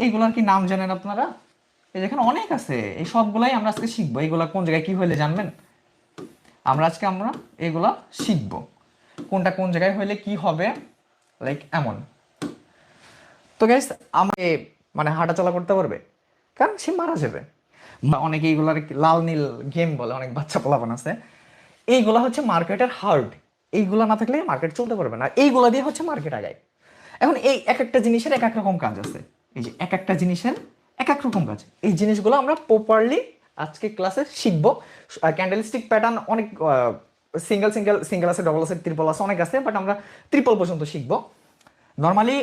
এইগুলার কি নাম জানেন আপনারা? এই যেখানে অনেক আছে, এই সবগুলাই আমরা আজকে শিখবো। এইগুলা কোন জায়গায় কি হইলে জানবেন? আমরা এগুলা শিখবো, কোনটা কোন জায়গায় হইলে কি হবে, লাইক এমন। তো গাইস, আমাকে মানে হাঁটাচলা করতে পারবে, কারণ সে মারা যাবে। অনেকে এইগুলার লাল নীল গেম বলে, অনেক বাচ্চা পোলাপান আছে। এইগুলা হচ্ছে মার্কেটের হার্ড। এইগুলা না থাকলে মার্কেট চলতে পারবে না, এইগুলা দিয়ে হচ্ছে মার্কেট আগায়। এখন এই এক একটা জিনিসের এক এক রকম কাজ আছে। এই যে এক একটা জিনিসের এক এক রকম কাজ, এই জিনিসগুলো আমরা প্রপারলি আজকে ক্লাসে শিখবো। ক্যান্ডেলস্টিক প্যাটার্ন অনেক সিঙ্গেল সিঙ্গেল সিঙ্গেল আছে, ডবল আছে, ট্রিপল আছে, অনেক আছে, বাট আমরা ট্রিপল পর্যন্ত শিখবো নর্মালি।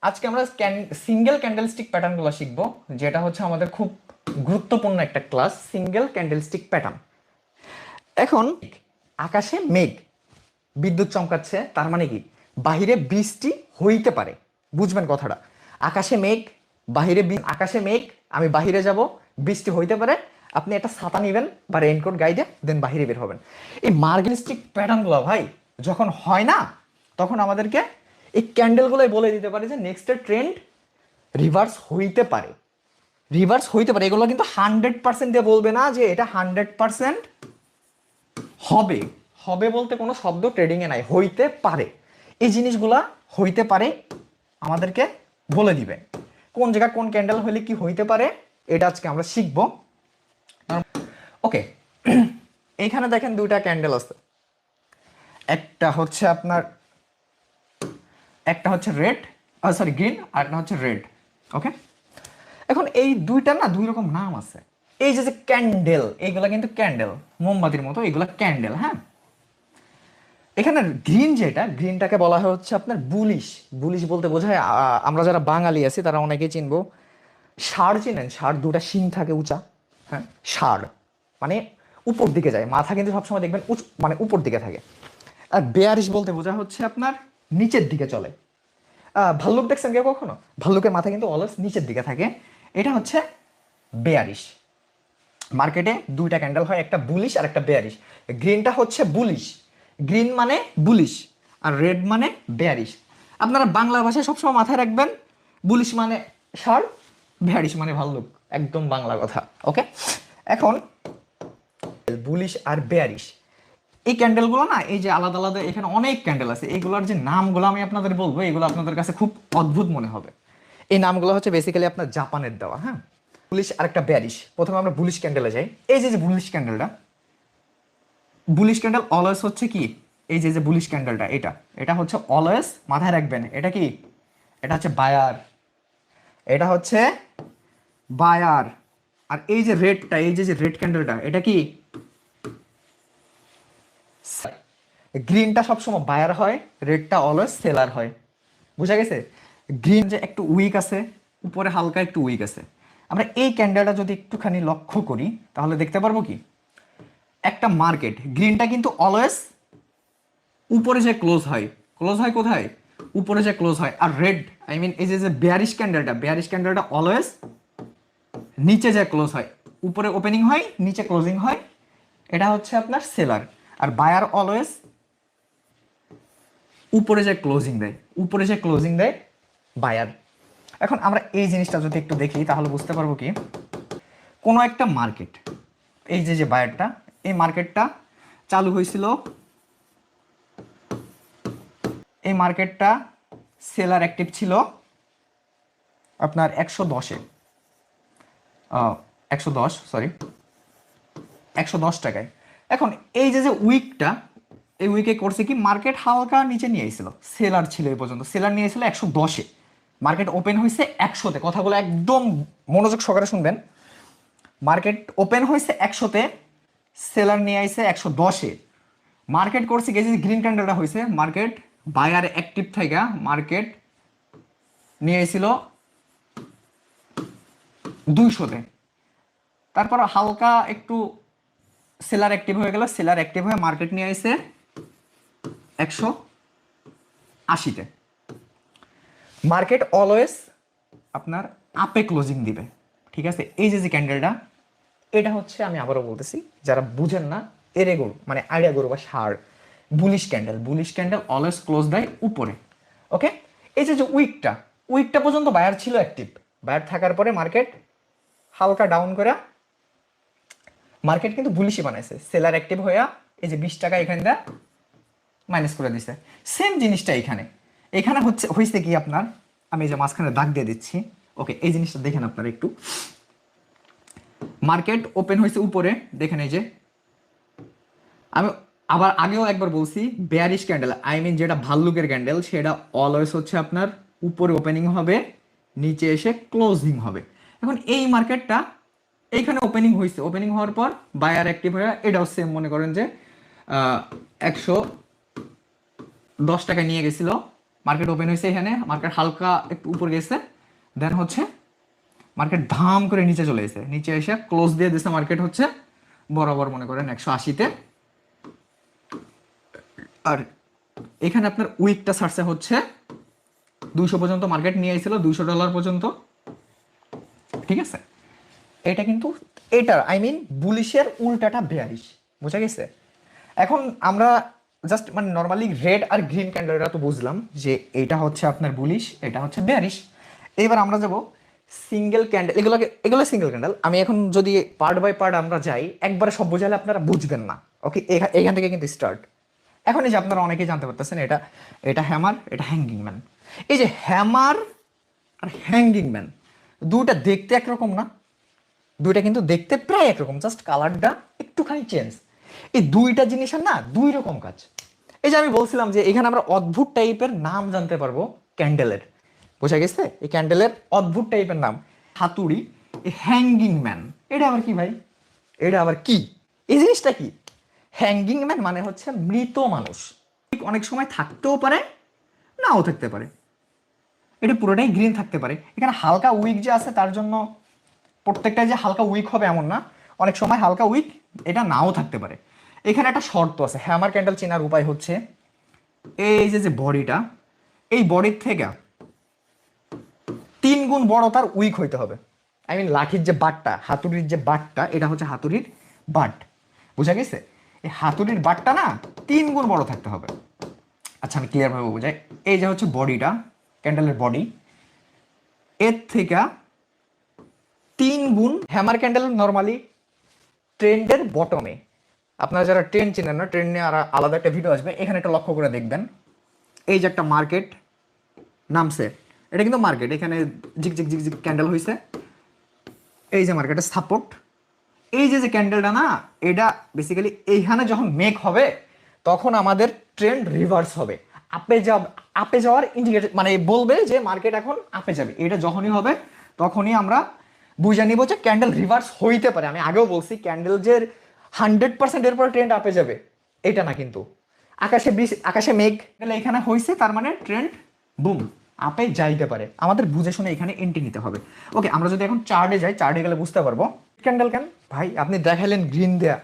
আজকে আমরা সিঙ্গেল ক্যান্ডেলস্টিক প্যাটার্নগুলো শিখবো, যেটা হচ্ছে আমাদের খুব গুরুত্বপূর্ণ একটা ক্লাস, সিঙ্গেল ক্যান্ডেলস্টিক প্যাটার্ন। এখন আকাশে মেঘ, বিদ্যুৎ চমকাচ্ছে, তার মানে কি বাহিরে বৃষ্টি হইতে পারে। বুঝবেন কথাটা, আকাশে মেঘ, আকাশে মেঘ, আমি বাহিরে যাব, বৃষ্টি হইতে পারে, আপনি একটা ছাতা নেবেন বা রেইনকোট গাইডে, দেন বাহিরে বের হবেন। এই মার্গেলিস্টিক প্যাটার্নগুলো ভাই যখন হয় না, তখন আমাদেরকে এই ক্যান্ডেলগুলোই বলে দিতে পারে যে নেক্সটের ট্রেন্ড রিভার্স হইতে পারে। রিভার্স হইতে পারে, এগুলো কিন্তু 100% দিয়ে বলবে না যে এটা 100% হবে। হবে বলতে কোনো শব্দ ট্রেডিংয়ে নাই, হইতে পারে। এই জিনিসগুলা হইতে পারে আমাদেরকে বলে দিবে কোন জায়গা কোন ক্যান্ডেল হইলে কি হইতে পারে, এটা আজকে আমরা শিখব। ওকে, এইখানে দেখেন দুইটা ক্যান্ডেল আছে, একটা হচ্ছে রেড, সরি গ্রিন, আর একটা হচ্ছে রেড। ওকে, এখন এই দুইটা না দুই রকম নাম আছে। এই যে ক্যান্ডেল, এইগুলা কিন্তু ক্যান্ডেল, মোমবাতির মতো, এইগুলা ক্যান্ডেল। হ্যাঁ, এখানে গ্রিন, যেটা গ্রিনটাকে বলা হয় হচ্ছে আপনার বুলিশ। বুলিশ বলতে বোঝায়, আমরা যারা বাঙালি আছি তারা অনেকেই চিনবো, ষাঁড় চিনেন? ষাঁড় দুটা শিং থাকে উঁচা, হ্যাঁ, ষাঁড় মানে উপর দিকে যায়, মাথা কিন্তু সবসময় দেখবেন মানে উপর দিকে থাকে। আর বেয়ারিশ বলতে বোঝা হচ্ছে আপনার নিচের দিকে চলে। ভাল্লুক দেখছেন কেউ কখনো? ভাল্লুকের মাথা কিন্তু অলওয়েজ নিচের দিকে থাকে। এটা হচ্ছে বেয়ারিশ। মার্কেটে দুইটা ক্যান্ডেল হয়, একটা বুলিশ আর একটা বেয়ারিশ। গ্রিনটা হচ্ছে বুলিশ, গ্রিন মানে বুলিশ, আর রেড মানে বেয়ারিশ। আপনারা বাংলা ভাষায় সবসময় মাথায় রাখবেন, বুলিশ মানে ষাঁড়, বেয়ারিশ মানে ভাল্লুক, একদম বাংলা কথা। ওকে, এখন বুলিশ আর বেয়ারিশ এই ক্যান্ডেলগুলো না, এই যে আলাদা আলাদা এখানে অনেক ক্যান্ডেল আছে, এইগুলোর যে নামগুলো আমি আপনাদের বলবো, এগুলো আপনাদের কাছে খুব অদ্ভুত মনে হবে। এই নামগুলো হচ্ছে বেসিক্যালি আপনার জাপানের দেওয়া। হ্যাঁ, বুলিশ আর একটা বেয়ারিশ। প্রথমে আমরা বুলিশ ক্যান্ডেলে যাই। এই যে বুলিশ ক্যান্ডেলটা, বুলিশ ক্যান্ডেল অলওয়েজ হচ্ছে কি, এই যে বুলিশ ক্যান্ডেলটা, এটা হচ্ছে অলওয়েজ মাথায় রাখবেন, এটা কি, এটা হচ্ছে বায়ার, এটা হচ্ছে বায়ার। আর এই যে রেডটা, এই যে রেড ক্যান্ডেলটা, এটা কি, গ্রিনটা সবসময় বায়ার হয়, রেডটা অলওয়েজ সেলার হয়। বুঝা গেছে? গ্রিন যে একটু উইক আছে, উপরে হালকা একটু উইক আছে। আমরা এই ক্যান্ডেলটা যদি একটুখানি লক্ষ্য করি, তাহলে দেখতে পারবো কি, একটা মার্কেট গ্রিনটা কিন্তু অলওয়েজ উপরে যে ক্লোজ হয়, ক্লোজ হয় কোথায়, উপরে যে ক্লোজ হয়। আর রেড, আই মিন এই যে বেয়ারিশ ক্যান্ডেলটা অলওয়েজ নিচে যে ক্লোজ হয়, উপরে ওপেনিং হয়, নিচে ক্লোজিং হয়, এটা হচ্ছে আপনার সেলার। আর বায়ার অলওয়েজ উপরে যে ক্লোজিং দেয় বায়ার। এখন আমরা এই জিনিসটা যদি একটু দেখি, তাহলে বুঝতে পারবো কি, কোনো একটা মার্কেট, এই যে বায়ারটা, এই মার্কেটটা চালু হয়েছিল, এই মার্কেটটা সেলার অ্যাক্টিভ ছিল আপনার 110-এ, 110 টাকায়। এখন এই যে উইকটা, এই উইকে করছে কি, মার্কেট হালকা নিচে নিয়ে এসেছিল, সেলার ছিল এই পর্যন্ত, সেলার নিয়ে এসেছিল 110-এ, মার্কেট ওপেন হয়েছে 100-তে। কথাগুলো একদম মনোযোগ সহকারে শুনবেন। মার্কেট ওপেন হয়েছে 100-তে, সেলার নিয়ে আইছে 110-এ। মার্কেট করছে কি, যে গ্রিন ক্যান্ডেলটা হয়েছে, মার্কেট বায়ার অ্যাক্টিভ থেকে মার্কেট নিয়ে এসেছিল 200-তে। তারপর হালকা একটু সেলার অ্যাক্টিভ হয়ে গেল, সেলার অ্যাক্টিভ হয়ে মার্কেট নিয়ে এসে 180-তে। মার্কেট অলওয়েজ আপনার আপে ক্লোজিং দিবে, ঠিক আছে? এই যে ক্যান্ডেলটা, এটা হচ্ছে, আমি আবারও বলতেছি, যারা বুঝেন না এরে গরু মানে আইডিয়া গরু বা ষাঁড়, বুলিশ ক্যান্ডেল অলওয়েজ ক্লোজ দেয় উপরে। ওকে, এই যে উইকটা পর্যন্ত বায়ার ছিল অ্যাক্টিভ, বায়ার থাকার পরে মার্কেট হালকা ডাউন করে মার্কেট কিন্তু বুলিশি বানাইছে, সেলার অ্যাক্টিভ হইয়া এই যে 20 টাকা এখানে মাইনাস করে দিছে। সেম জিনিসটা এখানে এখানে হয়েছে কি আপনার, আমি এই যে মাঝখানে দাগ দিয়ে দিচ্ছি। ওকে, এই জিনিসটা দেখেন আপনারা একটু, মার্কেট ওপেন হয়েছে উপরে, দেখেন এই যে আমি আবার আগেও একবার বলছি বেয়ারিশ ক্যান্ডেল, আই মিন যেটা ভাল্লুকের ক্যান্ডেল, সেটা অলওয়েজ হচ্ছে আপনার উপরে ওপেনিং হবে, নিচে এসে ক্লোজিং হবে। এখন এই মার্কেটটা এইখানে ওপেনিং হয়েছে, ওপেনিং হওয়ার পর বায়ার অ্যাক্টিভ হয়ে এটাও সেম মনে করেন যে 110 টাকা নিয়ে গেছিল, মার্কেট ওপেন হয়েছে এখানে, মার্কেট হালকা একটু উপর গেছে, দেন হচ্ছে মার্কেট ধাম করে নিচে চলে এসে, নিচে এসে ক্লোজ দিয়ে দিয়েছে মার্কেট হচ্ছে বরাবর মনে করেন 180-তে। আর এখানে আপনার উইকটা ছাড়ছে হচ্ছে 200 পর্যন্ত মার্কেট নিয়ে এসেছিল, $200 পর্যন্ত, ঠিক আছে। এটা কিন্তু এটার আই মিন বুলিশের উল্টাটা বেয়ারিশ, বোঝা গেছে। এখন আমরা জাস্ট মানে নর্মালি রেড আর গ্রিন ক্যান্ডেলটা তো বুঝলাম যে এটা হচ্ছে আপনার বুলিশ, এটা হচ্ছে বেয়ারিশ। এবার আমরা যাব সিঙ্গেল ক্যান্ডেল, এগুলো সিঙ্গেল ক্যান্ডেল। আমি এখন যদি পার্ট বাই পার্ট আমরা যাই, একবারে সব বোঝালে আপনারা বুঝবেন না। ওকে, এখান থেকে কিন্তু স্টার্ট। এখন এই যে আপনারা অনেকেই জানতে পারতেছেন এটা এটা হ্যামার, এটা হ্যাঙ্গিং ম্যান। এই যে হ্যামার আর হ্যাঙ্গিং ম্যান দুটা দেখতে একরকম না, দুইটা কিন্তু দেখতে প্রায় একরকম, জাস্ট কালারটা একটুখানি চেঞ্জ। এই দুইটা জিনিসের না দুই রকম কাজ। এই যে আমি বলছিলাম যে এখানে আমরা অদ্ভুত টাইপের নাম জানতে পারবো ক্যান্ডেলের, বোঝা গেছে। এই ক্যান্ডেলের অদ্ভুত টাইপের নাম হাতুড়ি, হ্যাঙ্গিং ম্যান। এটা আবার কি ভাই, এটা আবার কি, এই জিনিসটা কি? হ্যাঙ্গিং ম্যান মানে হচ্ছে মৃত মানুষ, অনেক সময় থাকতেও পারে নাও থাকতে পারে, এটা পুরোটাই গ্রিন থাকতে পারে। এখানে হালকা উইক যে আছে তার জন্য প্রত্যেকটা যে হালকা উইক হবে এমন না, অনেক সময় হালকা উইক এটা নাও থাকতে পারে। এখানে একটা শর্ত আছে, হ্যামার ক্যান্ডেল চেনার উপায় হচ্ছে এই যে বডিটা, এই বডির থেকে 3 গুণ বড় তার উইক হইতে হবে। আই মিন লাঠির যে বাটটা, হাতুড়ির যে বাটটা, এটা হচ্ছে হাতুড়ির বাট, বুঝা গেছে। এই হাতুড়ির বাটটা না 3 গুণ বড় থাকতে হবে। আচ্ছা আমি ক্লিয়ার ভাবে বোঝাই, এই যে হচ্ছে বডিটা, ক্যান্ডেলের বডি, এর থেকে 3 গুণ। হ্যামার ক্যান্ডেল নর্মালি ট্রেন্ডের বটমে, আপনারা যারা ট্রেন্ড চেনেন না, ট্রেন্ড নিয়ে আর আলাদা একটা ভিডিও আসবে, এখানে একটা লক্ষ্য করে দেখবেন। এই যে একটা মার্কেট নামছে, এটা কিন্তু মার্কেট, এখানে ঝিকঝিক ঝিকঝিক ক্যান্ডেল হয়েছে, এই যে মার্কেটের সাপোর্ট, এই যে ক্যান্ডেলটা না, এটা বেসিক্যালি এইখানে যখন মেক হবে তখন আমাদের ট্রেন্ড রিভার্স হবে, আপে যাওয়ার ইন্ডিকেটর, মানে বলবে যে মার্কেট এখন আপে যাবে। এটা যখনই হবে তখনই আমরা বুঝে নিব যে ক্যান্ডেল রিভার্স হইতে পারে। আমি আগেও বলছি ক্যান্ডেল যে 100% এর পর ট্রেন্ড আপে যাবে এটা না, কিন্তু আকাশে মেঘ এখানে হয়েছে তার মানে ট্রেন্ড বুম আপে যাইতে পারে, আমাদের বুঝে শুনে এখানে এন্ট্রি নিতে হবে। ওকে, আমরা যদি এখন চার্টে যাই, চার্টে গেলে বুঝতে পারবো ক্যান্ডেল কেন ভাই আপনি দেখালেন গ্রিন দেয়া,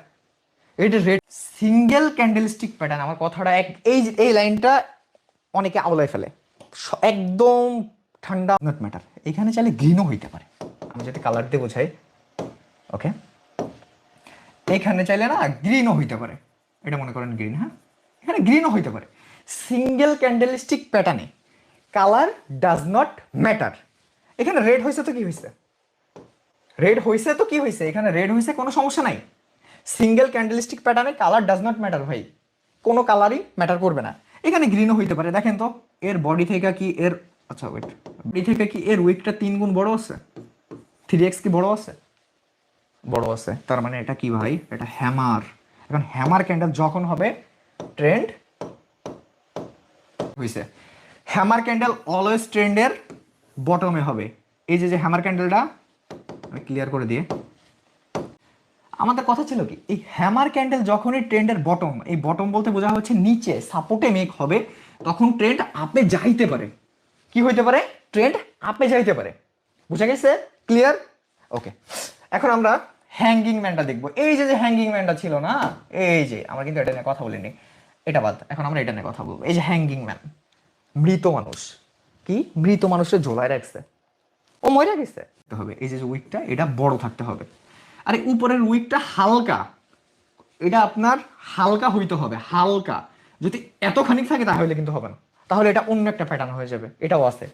এটা রেড সিঙ্গেল ক্যান্ডেলস্টিক প্যাটার্ন। আমার কথাটা এই লাইনটা অনেকে আওলায় ফেলে, একদম ঠান্ডা নট ম্যাটার, এখানে চাইলে গ্রিনও হইতে পারে, আমি যদি কালার দিয়ে বোঝাই। ওকে, এখানে চাইলে না গ্রিনও হইতে পারে, এটা মনে করেন গ্রিন, হ্যাঁ এখানে গ্রিনও হইতে পারে। সিঙ্গেল ক্যান্ডেলস্টিক প্যাটার্নে কালার ডাজ নট ম্যাটার। এখানে রেড হয়েছে তো কি হয়েছে, রেড হয়েছে তো কি হয়েছে, এখানে রেড হয়েছে, কোনো সমস্যা নাই। সিঙ্গেল ক্যান্ডেলস্টিক প্যাটার্নে কালার ডাজ নট ম্যাটার ভাই, কোনো কালারই ম্যাটার করবে না। এখানে গ্রিনও হইতে পারে, দেখেন তো এর বডি থেকে কি এর, আচ্ছা ওয়েট, বডি থেকে কি এর উইকটা 3 গুণ বড় আছে, 3x কি বড় আছে, বড় আছে, তার মানে এটা কি ভাই, এটা হ্যামার। এখন হ্যামার ক্যান্ডেল যখন হবে ট্রেন্ড হইছে, হ্যামার ক্যান্ডেল অলওয়েজ ট্রেন্ডের বটমে হবে। এই যে হ্যামার ক্যান্ডেলটা আমি ক্লিয়ার করে দিয়ে, আমাদের কথা ছিল কি, এই হ্যামার ক্যান্ডেল যখনই ট্রেন্ডের বটম, এই বটম বলতে বোঝা হচ্ছে নিচে সাপোর্টে মেক হবে, তখন ট্রেন্ড আপে যাইতে পারে, কি হইতে পারে, ট্রেন্ড আপে যাইতে পারে, বুঝা গেছে, ক্লিয়ার। ওকে, এখন আমরা হ্যাঙ্গিং ম্যানটা দেখবো। এই যে হ্যাঙ্গিং ম্যানটা ছিল না, এই যে আমরা কিন্তু এটা নিয়ে কথা বলিনি, এটা বাদ, এখন আমরা এটা নিয়ে কথা বলবো। এই যে হ্যাঙ্গিং ম্যান, মৃত মানুষ, কি মৃত মানুষের ঝোলায় রাখছে, ও মরে গেছে হবে। এই যে উইকটা এটা বড় থাকতে হবে, আর উপরের উইকটা হালকা, এটা আপনার হালকা হইতে হবে, হালকা। যদি এতখানি থাকে তাহলে কিন্তু হবে না, তাহলে এটা অন্য একটা প্যাটার্ন হয়ে যাবে, এটাও আছে।